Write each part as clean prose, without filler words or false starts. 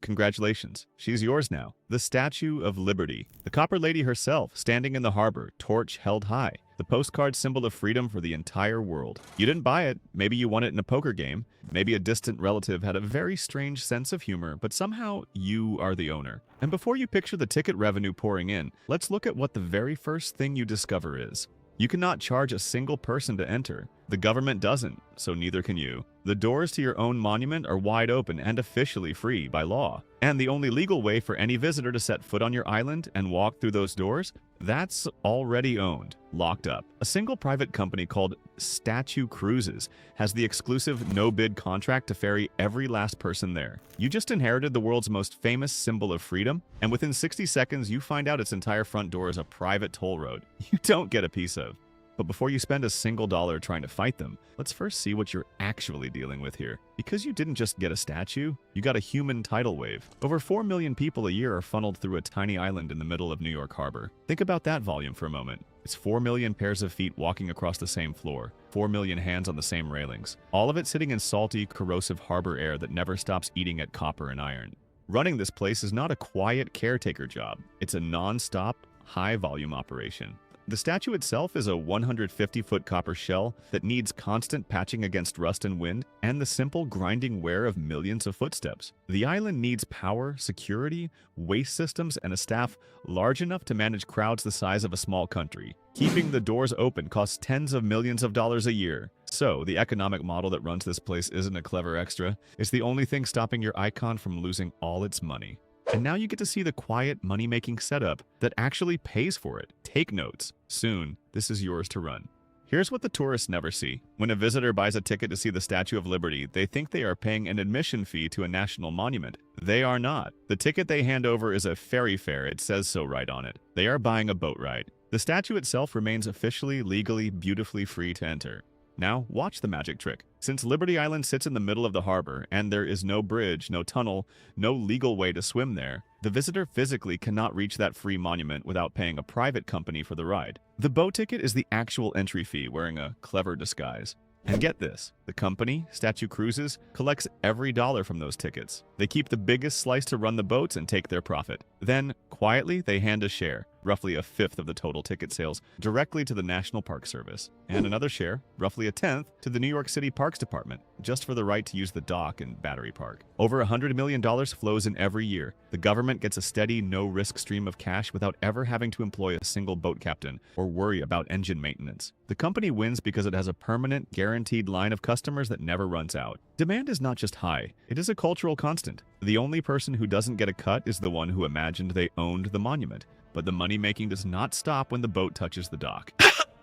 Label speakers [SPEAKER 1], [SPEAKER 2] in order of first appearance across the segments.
[SPEAKER 1] Congratulations, she's yours now. The Statue of Liberty. The Copper Lady herself, standing in the harbor, torch held high. The postcard symbol of freedom for the entire world. You didn't buy it, maybe you won it in a poker game, maybe a distant relative had a very strange sense of humor, but somehow you are the owner. And before you picture the ticket revenue pouring in, let's look at what the very first thing you discover is. You cannot charge a single person to enter. The government doesn't, so neither can you. The doors to your own monument are wide open and officially free by law. And the only legal way for any visitor to set foot on your island and walk through those doors, that's already owned, locked up. A single private company called Statue Cruises has the exclusive no-bid contract to ferry every last person there. You just inherited the world's most famous symbol of freedom, and within 60 seconds you find out its entire front door is a private toll road you don't get a piece of. But before you spend a single dollar trying to fight them, let's first see what you're actually dealing with here. Because you didn't just get a statue, you got a human tidal wave. Over 4 million people a year are funneled through a tiny island in the middle of New York Harbor. Think about that volume for a moment. It's 4 million pairs of feet walking across the same floor, 4 million hands on the same railings, all of it sitting in salty, corrosive harbor air that never stops eating at copper and iron. Running this place is not a quiet caretaker job. It's a non-stop, high-volume operation. The statue itself is a 150-foot copper shell that needs constant patching against rust and wind and the simple grinding wear of millions of footsteps. The island needs power, security, waste systems, and a staff large enough to manage crowds the size of a small country. Keeping the doors open costs tens of millions of dollars a year. So, the economic model that runs this place isn't a clever extra. It's the only thing stopping your icon from losing all its money. And now you get to see the quiet money-making setup that actually pays for it. Take notes. Soon, this is yours to run. Here's what the tourists never see. When a visitor buys a ticket to see the Statue of Liberty, they think they are paying an admission fee to a national monument. They are not. The ticket they hand over is a ferry fare. It says so right on it. They are buying a boat ride. The statue itself remains officially, legally, beautifully free to enter. Now, watch the magic trick. Since Liberty Island sits in the middle of the harbor, and there is no bridge, no tunnel, no legal way to swim there, the visitor physically cannot reach that free monument without paying a private company for the ride. The boat ticket is the actual entry fee, wearing a clever disguise. And get this, the company, Statue Cruises, collects every dollar from those tickets. They keep the biggest slice to run the boats and take their profit. Then, quietly, they hand a share, roughly a fifth of the total ticket sales, directly to the National Park Service, and another share, roughly a tenth, to the New York City Parks Department, just for the right to use the dock and Battery Park. Over $100 million flows in every year. The government gets a steady, no-risk stream of cash without ever having to employ a single boat captain or worry about engine maintenance. The company wins because it has a permanent, guaranteed line of customers that never runs out. Demand is not just high, it is a cultural constant. The only person who doesn't get a cut is the one who imagined they owned the monument. But the money-making does not stop when the boat touches the dock.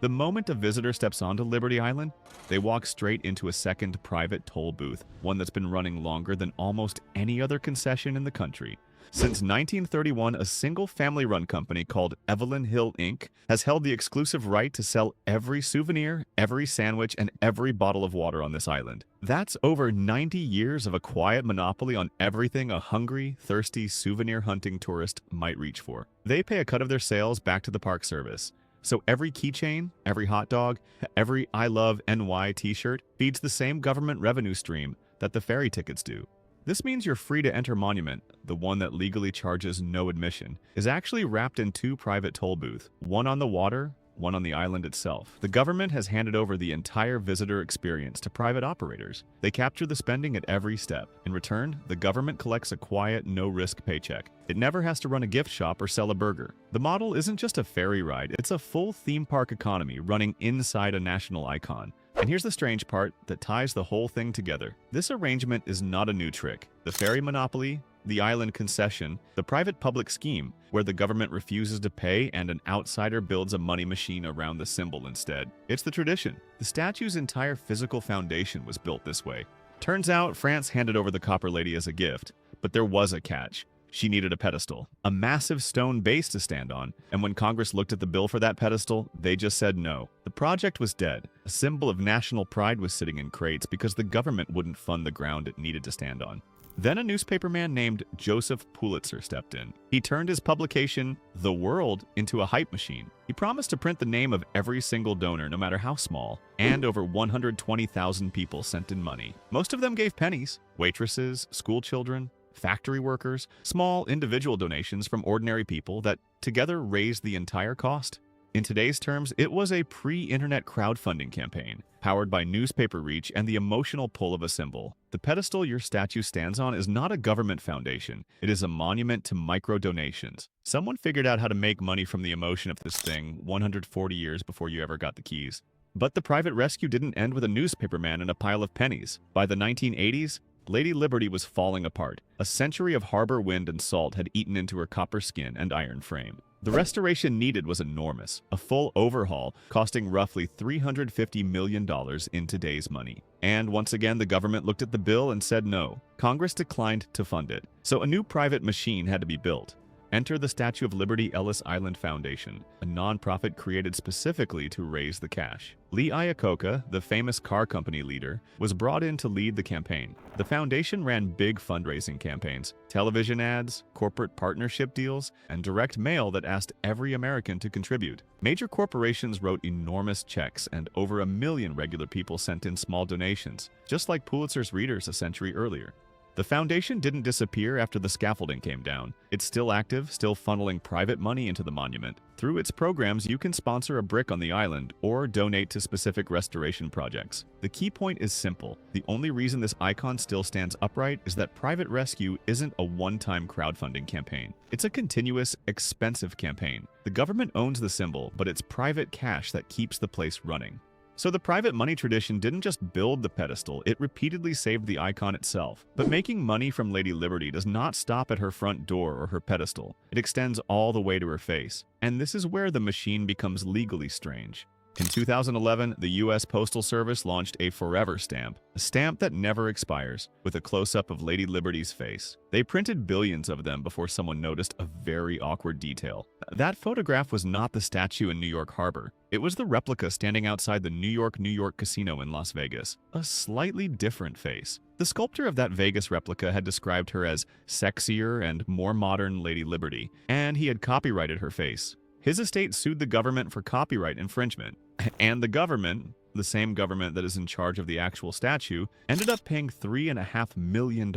[SPEAKER 1] The moment a visitor steps onto Liberty Island, they walk straight into a second private toll booth, one that's been running longer than almost any other concession in the country. Since 1931, a single family-run company called Evelyn Hill Inc. has held the exclusive right to sell every souvenir, every sandwich, and every bottle of water on this island. That's over 90 years of a quiet monopoly on everything a hungry, thirsty, souvenir-hunting tourist might reach for. They pay a cut of their sales back to the Park Service. So every keychain, every hot dog, every I Love NY t-shirt feeds the same government revenue stream that the ferry tickets do. This means your free-to-enter monument, the one that legally charges no admission, is actually wrapped in two private toll booths, one on the water, one on the island itself. The government has handed over the entire visitor experience to private operators. They capture the spending at every step. In return, the government collects a quiet, no-risk paycheck. It never has to run a gift shop or sell a burger. The model isn't just a ferry ride, it's a full theme park economy running inside a national icon. And here's the strange part that ties the whole thing together. This arrangement is not a new trick. The ferry monopoly, the island concession, the private-public scheme, where the government refuses to pay and an outsider builds a money machine around the symbol instead. It's the tradition. The statue's entire physical foundation was built this way. Turns out France handed over the Copper Lady as a gift, but there was a catch. She needed a pedestal, a massive stone base to stand on, and when Congress looked at the bill for that pedestal, they just said no. The project was dead. A symbol of national pride was sitting in crates because the government wouldn't fund the ground it needed to stand on. Then a newspaperman named Joseph Pulitzer stepped in. He turned his publication, The World, into a hype machine. He promised to print the name of every single donor, no matter how small, and over 120,000 people sent in money. Most of them gave pennies, waitresses, schoolchildren, factory workers, small individual donations from ordinary people that together raised the entire cost. In today's terms, it was a pre-internet crowdfunding campaign, powered by newspaper reach and the emotional pull of a symbol. The pedestal your statue stands on is not a government foundation. It is a monument to micro-donations. Someone figured out how to make money from the emotion of this thing 140 years before you ever got the keys. But the private rescue didn't end with a newspaperman and a pile of pennies. By the 1980s, Lady Liberty was falling apart. A century of harbor wind and salt had eaten into her copper skin and iron frame. The restoration needed was enormous, a full overhaul costing roughly $350 million in today's money. And once again, the government looked at the bill and said no. Congress declined to fund it, so a new private machine had to be built. Enter the Statue of Liberty Ellis Island Foundation, a nonprofit created specifically to raise the cash. Lee Iacocca, the famous car company leader, was brought in to lead the campaign. The foundation ran big fundraising campaigns, television ads, corporate partnership deals, and direct mail that asked every American to contribute. Major corporations wrote enormous checks, and over 1 million regular people sent in small donations, just like Pulitzer's readers a century earlier. The foundation didn't disappear after the scaffolding came down. It's still active, still funneling private money into the monument. Through its programs, you can sponsor a brick on the island or donate to specific restoration projects. The key point is simple. The only reason this icon still stands upright is that private rescue isn't a one-time crowdfunding campaign. It's a continuous, expensive campaign. The government owns the symbol, but it's private cash that keeps the place running. So the private money tradition didn't just build the pedestal, it repeatedly saved the icon itself. But making money from Lady Liberty does not stop at her front door or her pedestal. It extends all the way to her face. And this is where the machine becomes legally strange. In 2011, the U.S. Postal Service launched a Forever stamp, a stamp that never expires, with a close-up of Lady Liberty's face. They printed billions of them before someone noticed a very awkward detail. That photograph was not the statue in New York Harbor. It was the replica standing outside the New York casino in Las Vegas. A slightly different face. The sculptor of that Vegas replica had described her as sexier and more modern Lady Liberty, and he had copyrighted her face. His estate sued the government for copyright infringement, and the government, the same government that is in charge of the actual statue, ended up paying $3.5 million.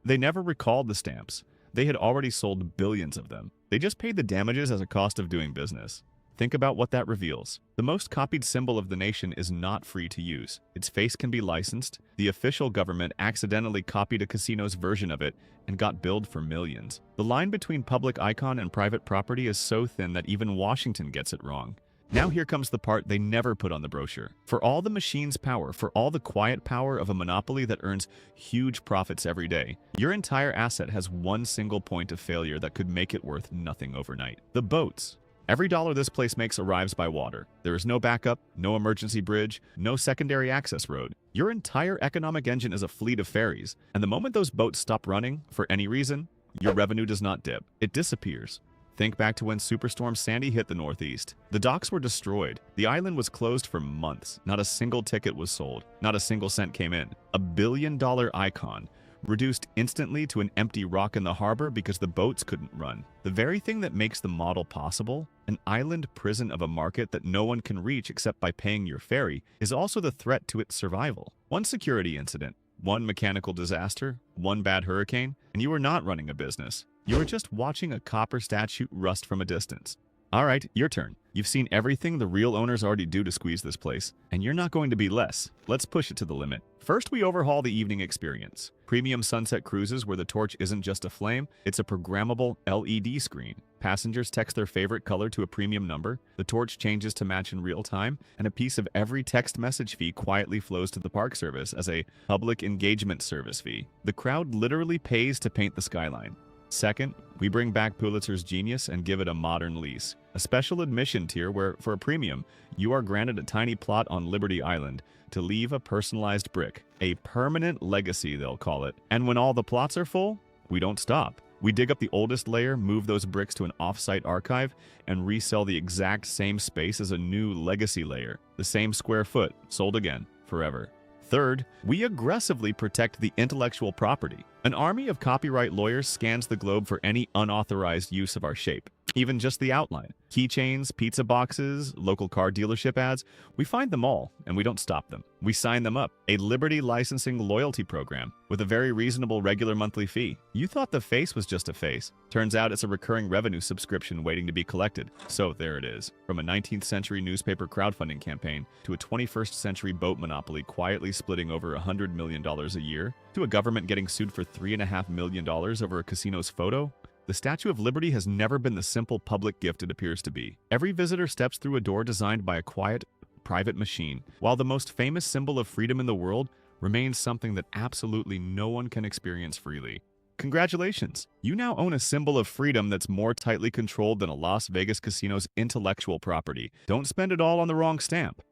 [SPEAKER 1] They never recalled the stamps. They had already sold billions of them. They just paid the damages as a cost of doing business. Think about what that reveals. The most copied symbol of the nation is not free to use. Its face can be licensed. The official government accidentally copied a casino's version of it and got billed for millions. The line between public icon and private property is so thin that even Washington gets it wrong. Now here comes the part they never put on the brochure. For all the machine's power, for all the quiet power of a monopoly that earns huge profits every day, your entire asset has one single point of failure that could make it worth nothing overnight. The boats. Every dollar this place makes arrives by water. There is no backup, no emergency bridge, no secondary access road. Your entire economic engine is a fleet of ferries, and the moment those boats stop running, for any reason, your revenue does not dip. It disappears. Think back to when Superstorm Sandy hit the Northeast. The docks were destroyed. The island was closed for months. Not a single ticket was sold. Not a single cent came in. $1 billion icon reduced instantly to an empty rock in the harbor because the boats couldn't run. The very thing that makes the model possible, an island prison of a market that no one can reach except by paying your ferry, is also the threat to its survival. One security incident, one mechanical disaster, one bad hurricane, and you are not running a business. You are just watching a copper statue rust from a distance. All right, your turn. You've seen everything the real owners already do to squeeze this place, and you're not going to be less. Let's push it to the limit. First, we overhaul the evening experience. Premium sunset cruises where the torch isn't just a flame, it's a programmable LED screen. Passengers text their favorite color to a premium number, the torch changes to match in real time, and a piece of every text message fee quietly flows to the park service as a public engagement service fee. The crowd literally pays to paint the skyline. Second, we bring back Pulitzer's genius and give it a modern lease. A special admission tier where, for a premium, you are granted a tiny plot on Liberty Island to leave a personalized brick. A permanent legacy, they'll call it. And when all the plots are full, we don't stop. We dig up the oldest layer, move those bricks to an off-site archive, and resell the exact same space as a new legacy layer. The same square foot, sold again, forever. Third, we aggressively protect the intellectual property. An army of copyright lawyers scans the globe for any unauthorized use of our shape. Even just the outline. Keychains, pizza boxes, local car dealership ads, we find them all, and we don't stop them. We sign them up. A Liberty licensing loyalty program with a very reasonable regular monthly fee. You thought the face was just a face. Turns out it's a recurring revenue subscription waiting to be collected. So there it is. From a 19th century newspaper crowdfunding campaign to a 21st century boat monopoly quietly splitting over $100 million a year, to a government getting sued for $3.5 million over a casino's photo. The Statue of Liberty has never been the simple public gift it appears to be. Every visitor steps through a door designed by a quiet, private machine, while the most famous symbol of freedom in the world remains something that absolutely no one can experience freely. Congratulations! You now own a symbol of freedom that's more tightly controlled than a Las Vegas casino's intellectual property. Don't spend it all on the wrong stamp.